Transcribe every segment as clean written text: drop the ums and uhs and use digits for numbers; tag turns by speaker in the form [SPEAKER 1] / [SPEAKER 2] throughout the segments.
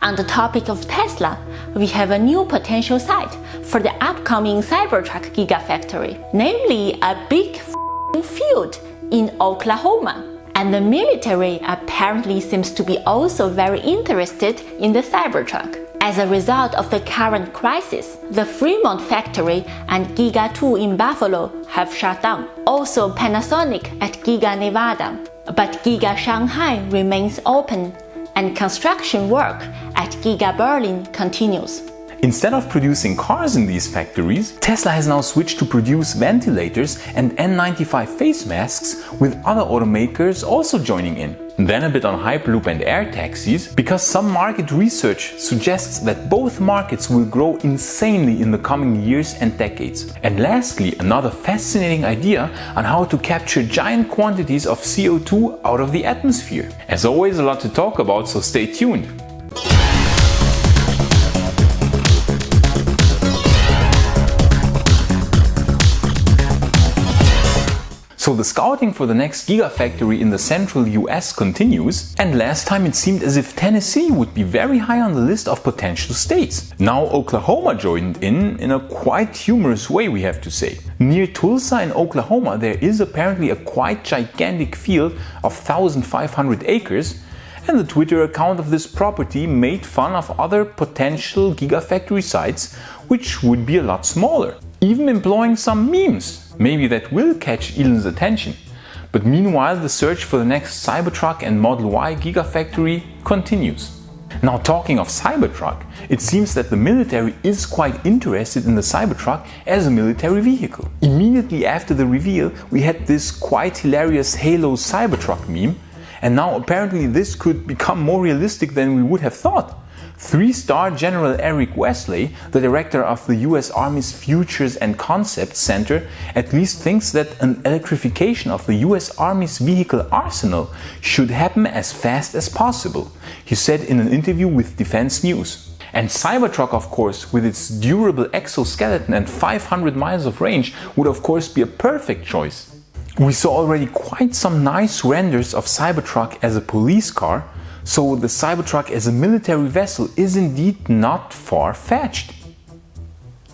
[SPEAKER 1] On the topic of Tesla, we have a new potential site for the upcoming Cybertruck Gigafactory, namely a big field in Oklahoma. And the military apparently seems to be also very interested in the Cybertruck. As a result of the current crisis, the Fremont factory and Giga 2 in Buffalo have shut down. Also Panasonic at Giga Nevada. But Giga Shanghai remains open, and construction work at Giga Berlin continues.
[SPEAKER 2] Instead of producing cars in these factories, Tesla has now switched to produce ventilators and N95 face masks, with other automakers also joining in. Then a bit on Hyperloop and air taxis, because some market research suggests that both markets will grow insanely in the coming years and decades. And lastly, another fascinating idea on how to capture giant quantities of CO2 out of the atmosphere. As always, a lot to talk about, so stay tuned. So the scouting for the next Gigafactory in the central US continues, and last time it seemed as if Tennessee would be very high on the list of potential states. Now Oklahoma joined in a quite humorous way, we have to say. Near Tulsa in Oklahoma there is apparently a quite gigantic field of 1,500 acres, and the Twitter account of this property made fun of other potential Gigafactory sites which would be a lot smaller, even employing some memes. Maybe that will catch Elon's attention. But meanwhile, the search for the next Cybertruck and Model Y Gigafactory continues. Now, talking of Cybertruck, it seems that the military is quite interested in the Cybertruck as a military vehicle. Immediately after the reveal, we had this quite hilarious Halo Cybertruck meme, and now apparently this could become more realistic than we would have thought. 3-star General Eric Wesley, the director of the US Army's Futures and Concepts Center, at least thinks that an electrification of the US Army's vehicle arsenal should happen as fast as possible, he said in an interview with Defense News. And Cybertruck, of course, with its durable exoskeleton and 500 miles of range, would of course be a perfect choice. We saw already quite some nice renders of Cybertruck as a police car, so the Cybertruck as a military vessel is indeed not far-fetched.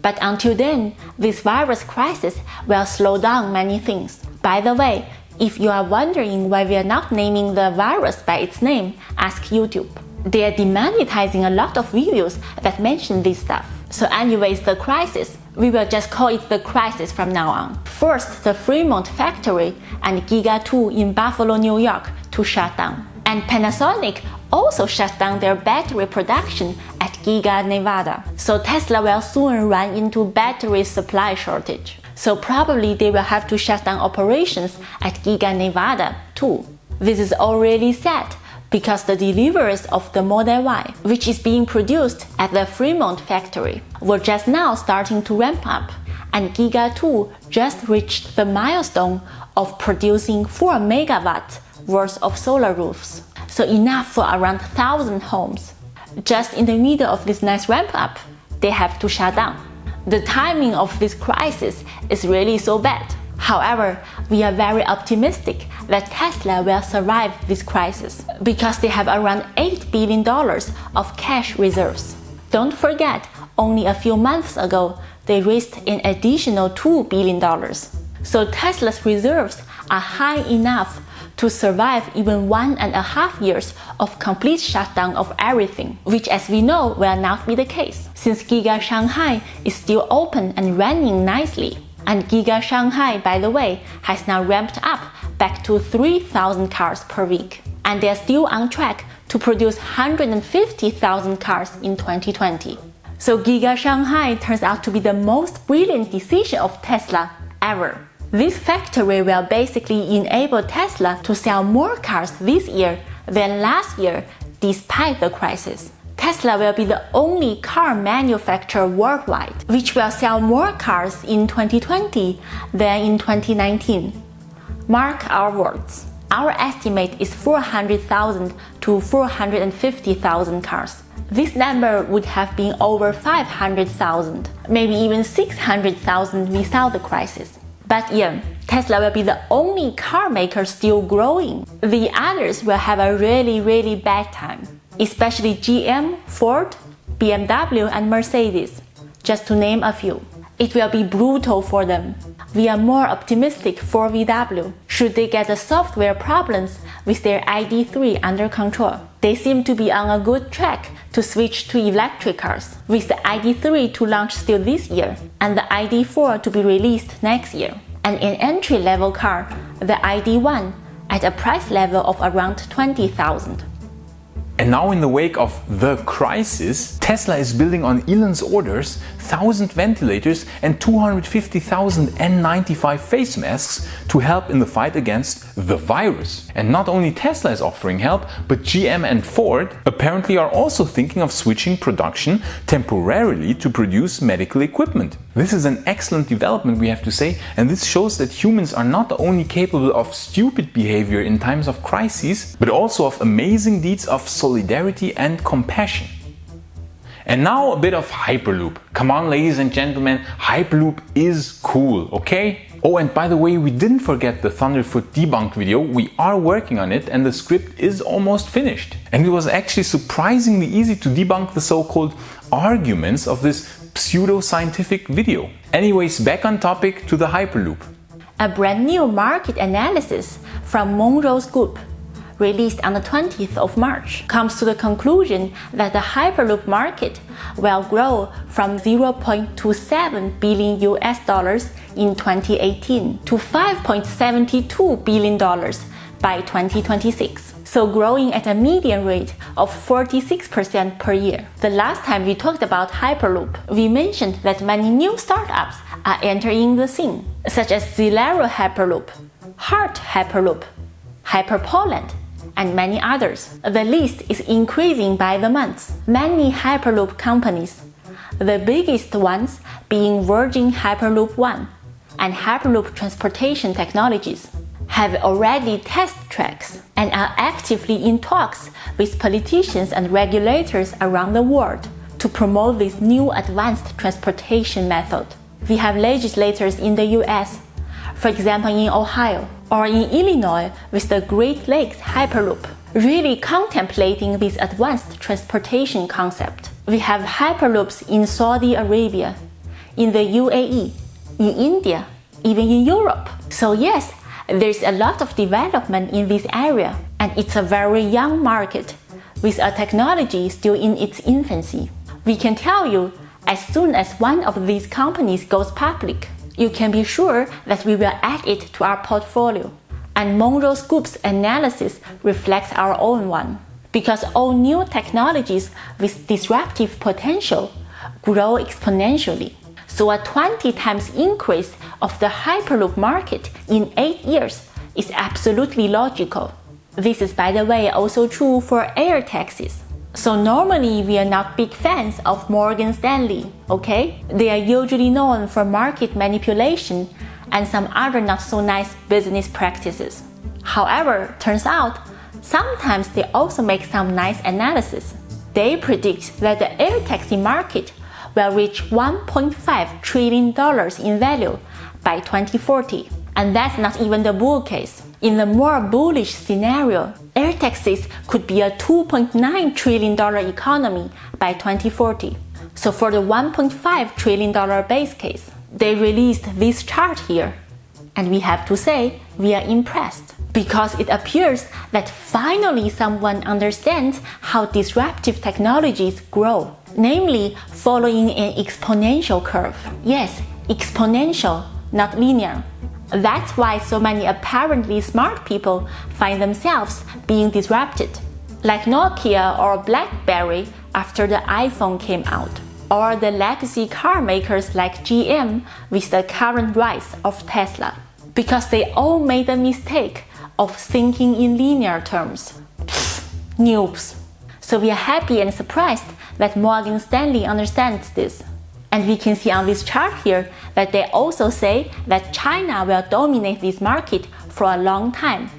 [SPEAKER 1] But until then, this virus crisis will slow down many things. By the way, if you are wondering why we are not naming the virus by its name, ask YouTube. They are demonetizing a lot of videos that mention this stuff. So anyways, the crisis, we will just call it the crisis from now on. First, the Fremont factory and Giga 2 in Buffalo, New York to shut down. And Panasonic also shut down their battery production at Giga Nevada. So Tesla will soon run into battery supply shortage. So probably they will have to shut down operations at Giga Nevada too. This is already sad because the deliveries of the Model Y, which is being produced at the Fremont factory, were just now starting to ramp up. And Giga 2 just reached the milestone of producing 4 megawatts worth of solar roofs, so enough for around 1,000 homes. Just in the middle of this nice ramp up, they have to shut down. The timing of this crisis is really so bad. However, we are very optimistic that Tesla will survive this crisis because they have around $8 billion of cash reserves. Don't forget, only a few months ago, they raised an additional $2 billion. So Tesla's reserves are high enough to survive even 1.5 years of complete shutdown of everything, which as we know will not be the case, since Giga Shanghai is still open and running nicely. And Giga Shanghai, by the way, has now ramped up back to 3,000 cars per week. And they are still on track to produce 150,000 cars in 2020. So Giga Shanghai turns out to be the most brilliant decision of Tesla ever. This factory will basically enable Tesla to sell more cars this year than last year despite the crisis. Tesla will be the only car manufacturer worldwide which will sell more cars in 2020 than in 2019. Mark our words. Our estimate is 400,000 to 450,000 cars. This number would have been over 500,000, maybe even 600,000 without the crisis. But yeah, Tesla will be the only car maker still growing. The others will have a really bad time. especially GM, Ford, BMW and Mercedes, just to name a few. It will be brutal for them. We are more optimistic for VW, should they get the software problems with their ID.3 under control. They seem to be on a good track to switch to electric cars, with the ID.3 to launch still this year and the ID.4 to be released next year. And an entry-level car, the ID.1, at a price level of around $20,000.
[SPEAKER 2] And now in the wake of the crisis, Tesla is building on Elon's orders 1,000 ventilators and 250,000 N95 face masks to help in the fight against the virus. And not only Tesla is offering help, but GM and Ford apparently are also thinking of switching production temporarily to produce medical equipment. This is an excellent development, we have to say, and this shows that humans are not only capable of stupid behavior in times of crises, but also of amazing deeds of solidarity and compassion. And now a bit of Hyperloop. Come on, ladies and gentlemen, Hyperloop is cool, okay? Oh, and by the way, we didn't forget the Thunderfoot debunk video. We are working on it and the script is almost finished. And it was actually surprisingly easy to debunk the so-called arguments of this pseudo-scientific video. Anyways, back on topic to the Hyperloop.
[SPEAKER 1] A brand new market analysis from Monroe Scoop, released on the 20th of March, comes to the conclusion that the Hyperloop market will grow from $0.27 billion in 2018 to $5.72 billion by 2026. So growing at a median rate of 46% per year. The last time we talked about Hyperloop, we mentioned that many new startups are entering the scene, such as Zilero Hyperloop, Heart Hyperloop, Hyperpoland, and many others. The list is increasing by the month. Many Hyperloop companies, the biggest ones being Virgin Hyperloop One and Hyperloop Transportation Technologies, have already test tracks and are actively in talks with politicians and regulators around the world to promote this new advanced transportation method. We have legislators in the US, for example in Ohio, or in Illinois with the Great Lakes Hyperloop, really contemplating this advanced transportation concept. We have Hyperloops in Saudi Arabia, in the UAE, in India, even in Europe. So yes, there's a lot of development in this area, and it's a very young market, with a technology still in its infancy. We can tell you, as soon as one of these companies goes public, you can be sure that we will add it to our portfolio. And Monroe Scoop's analysis reflects our own one. Because all new technologies with disruptive potential grow exponentially. So a 20 times increase of the Hyperloop market in 8 years is absolutely logical. This is, by the way, also true for air taxis. So normally we are not big fans of Morgan Stanley, okay? They are usually known for market manipulation and some other not so nice business practices. However, turns out, sometimes they also make some nice analysis. They predict that the air taxi market will reach $1.5 trillion in value by 2040. And that's not even the bull case. In the more bullish scenario, air taxis could be a $2.9 trillion economy by 2040. So for the $1.5 trillion base case, they released this chart here. And we have to say, we are impressed. Because it appears that finally someone understands how disruptive technologies grow. Namely, following an exponential curve. Yes, exponential, not linear. That's why so many apparently smart people find themselves being disrupted. Like Nokia or BlackBerry after the iPhone came out. Or the legacy car makers like GM with the current rise of Tesla. Because they all made the mistake of thinking in linear terms. Pfft, noobs. So we are happy and surprised that Morgan Stanley understands this. And we can see on this chart here that they also say that China will dominate this market for a long time.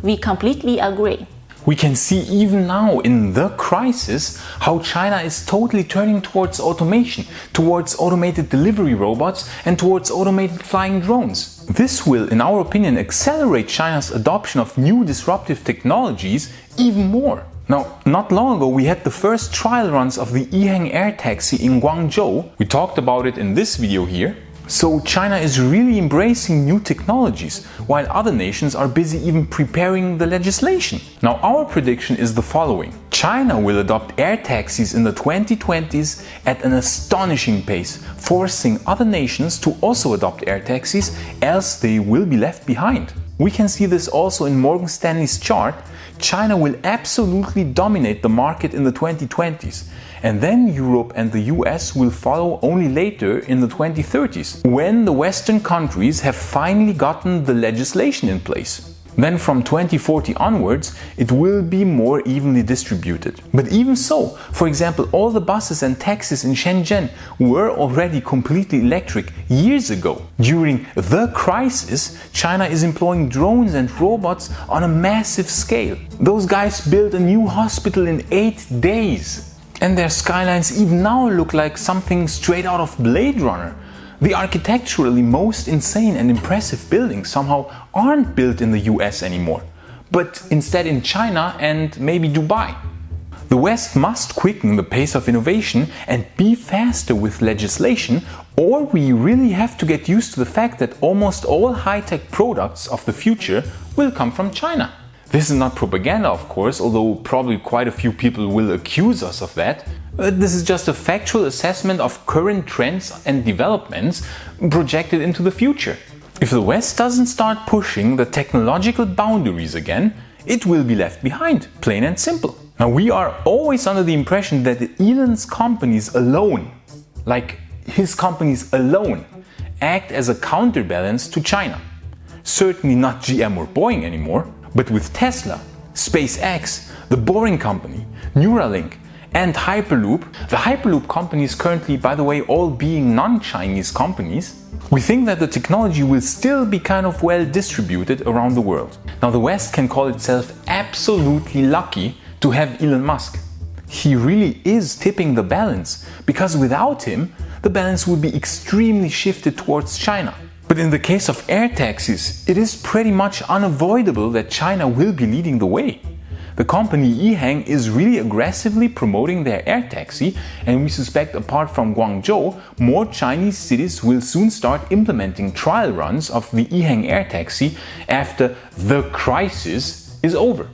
[SPEAKER 1] We completely agree.
[SPEAKER 2] We can see even now in the crisis how China is totally turning towards automation, towards automated delivery robots and towards automated flying drones. This will, in our opinion, accelerate China's adoption of new disruptive technologies even more. Now, not long ago we had the first trial runs of the eHang air taxi in Guangzhou. We talked about it in this video here. So China is really embracing new technologies, while other nations are busy even preparing the legislation. Now our prediction is the following. China will adopt air taxis in the 2020s at an astonishing pace, forcing other nations to also adopt air taxis, else they will be left behind. We can see this also in Morgan Stanley's chart. China will absolutely dominate the market in the 2020s, and then Europe and the US will follow only later in the 2030s, when the Western countries have finally gotten the legislation in place. Then from 2040 onwards, it will be more evenly distributed. But even so, for example, all the buses and taxis in Shenzhen were already completely electric years ago. During the crisis, China is employing drones and robots on a massive scale. Those guys built a new hospital in 8 days. And their skylines even now look like something straight out of Blade Runner. The architecturally most insane and impressive buildings somehow aren't built in the US anymore, but instead in China and maybe Dubai. The West must quicken the pace of innovation and be faster with legislation, or we really have to get used to the fact that almost all high-tech products of the future will come from China. This is not propaganda, of course, although probably quite a few people will accuse us of that. This is just a factual assessment of current trends and developments projected into the future. If the West doesn't start pushing the technological boundaries again, it will be left behind, plain and simple. Now, we are always under the impression that Elon's companies alone, like his companies alone, act as a counterbalance to China. Certainly not GM or Boeing anymore, but with Tesla, SpaceX, the Boring Company, Neuralink, and Hyperloop. The Hyperloop companies currently, by the way, all being non-Chinese companies. We think that the technology will still be kind of well distributed around the world. Now the West can call itself absolutely lucky to have Elon Musk. He really is tipping the balance, because without him, the balance would be extremely shifted towards China. But in the case of air taxis, it is pretty much unavoidable that China will be leading the way. The company eHang is really aggressively promoting their air taxi, and we suspect apart from Guangzhou, more Chinese cities will soon start implementing trial runs of the eHang air taxi after the crisis is over.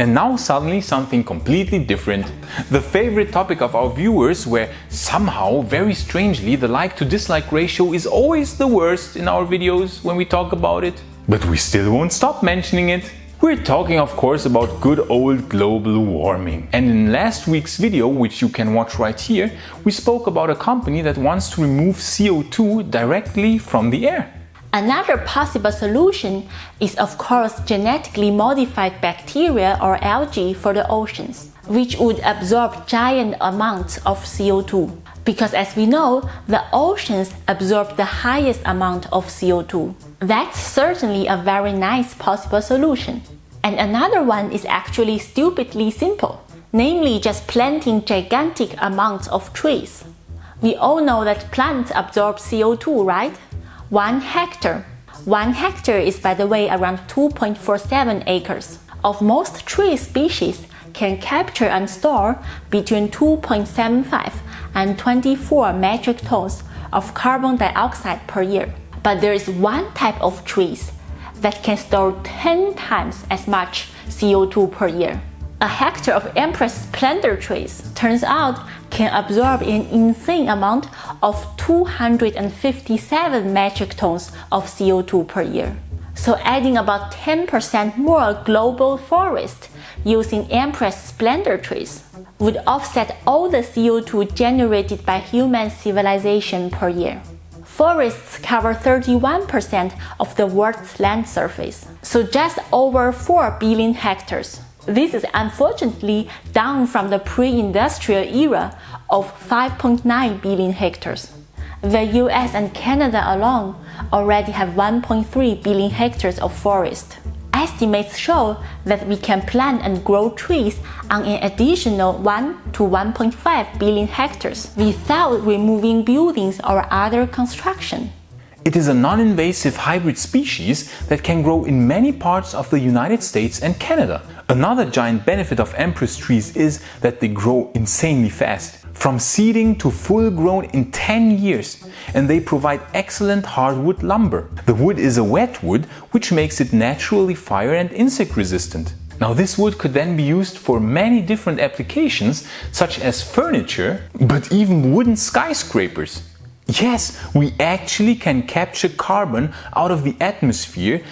[SPEAKER 2] And now suddenly something completely different. The favorite topic of our viewers, where somehow, very strangely, the like to dislike ratio is always the worst in our videos when we talk about it. But we still won't stop mentioning it. We're talking, of course, about good old global warming. And in last week's video, which you can watch right here, we spoke about a company that wants to remove CO2 directly from the air.
[SPEAKER 1] Another possible solution is, of course, genetically modified bacteria or algae for the oceans, which would absorb giant amounts of CO2. Because as we know, the oceans absorb the highest amount of CO2. That's certainly a very nice possible solution. And another one is actually stupidly simple, namely just planting gigantic amounts of trees. We all know that plants absorb CO2, right? 1 hectare. 1 hectare is, by the way, around 2.47 acres. Of most tree species can capture and store between 2.75 and 24 metric tons of carbon dioxide per year. But there is one type of trees that can store 10 times as much CO2 per year. A hectare of Empress Splendor trees, turns out, can absorb an insane amount of 257 metric tons of CO2 per year. So adding about 10% more global forest using Empress Splendor trees would offset all the CO2 generated by human civilization per year. Forests cover 31% of the world's land surface, so just over 4 billion hectares. This is unfortunately down from the pre-industrial era of 5.9 billion hectares. The US and Canada alone already have 1.3 billion hectares of forest. Estimates show that we can plant and grow trees on an additional 1 to 1.5 billion hectares without removing buildings or other construction.
[SPEAKER 2] It is a non-invasive hybrid species that can grow in many parts of the United States and Canada. Another giant benefit of Empress trees is that they grow insanely fast, from seeding to full grown in 10 years, and they provide excellent hardwood lumber. The wood is a wet wood, which makes it naturally fire and insect resistant. Now this wood could then be used for many different applications, such as furniture, but even wooden skyscrapers. Yes, we actually can capture carbon out of the atmosphere,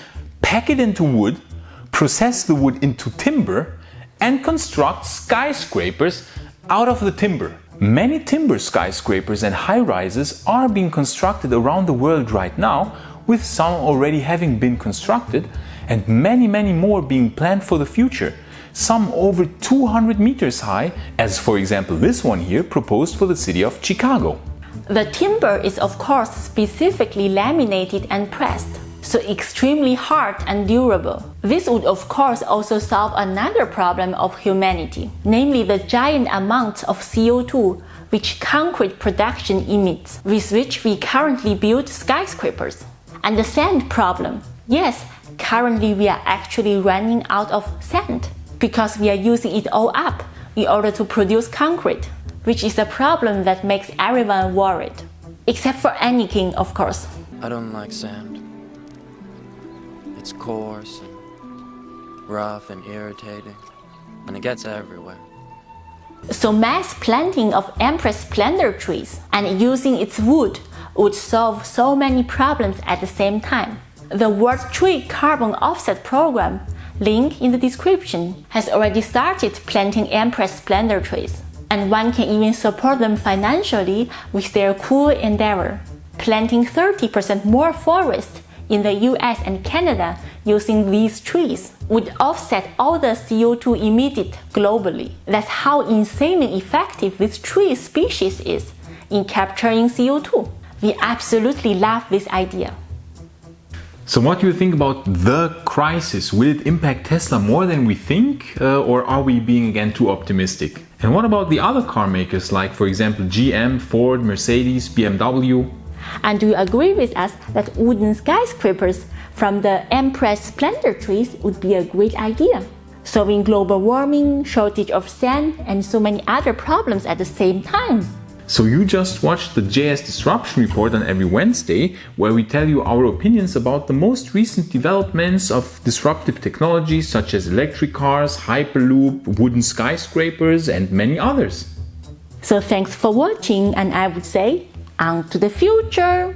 [SPEAKER 2] pack it into wood, process the wood into timber, and construct skyscrapers out of the timber. Many timber skyscrapers and high-rises are being constructed around the world right now, with some already having been constructed and many more being planned for the future. Some over 200 meters high, as for example this one here proposed for the city of Chicago.
[SPEAKER 1] The timber is of course specifically laminated and pressed, so extremely hard and durable. This would of course also solve another problem of humanity, namely the giant amounts of CO2 which concrete production emits, with which we currently build skyscrapers. And the sand problem. Yes, currently we are actually running out of sand because we are using it all up in order to produce concrete, which is a problem that makes everyone worried. Except for Anakin, of course.
[SPEAKER 3] I don't like sand. It's coarse and rough and irritating, and it gets everywhere.
[SPEAKER 1] So mass planting of Empress Splendor trees and using its wood would solve so many problems at the same time. The World Tree Carbon Offset Program, link in the description, has already started planting Empress Splendor trees. And one can even support them financially with their cool endeavor. Planting 30% more forest in the US and Canada using these trees would offset all the CO2 emitted globally. That's how insanely effective this tree species is in capturing CO2. We absolutely love this idea.
[SPEAKER 2] So what do you think about the crisis? Will it impact Tesla more than we think, or are we being again too optimistic? And what about the other car makers like, for example, GM, Ford, Mercedes, BMW?
[SPEAKER 1] And do you agree with us that wooden skyscrapers from the Empress Splendor trees would be a great idea? Solving global warming, shortage of sand, and so many other problems at the same time.
[SPEAKER 2] So you just watched the JS Disruption Report on every Wednesday, where we tell you our opinions about the most recent developments of disruptive technologies such as electric cars, Hyperloop, wooden skyscrapers, and many others.
[SPEAKER 1] So thanks for watching, and I would say, on to the future!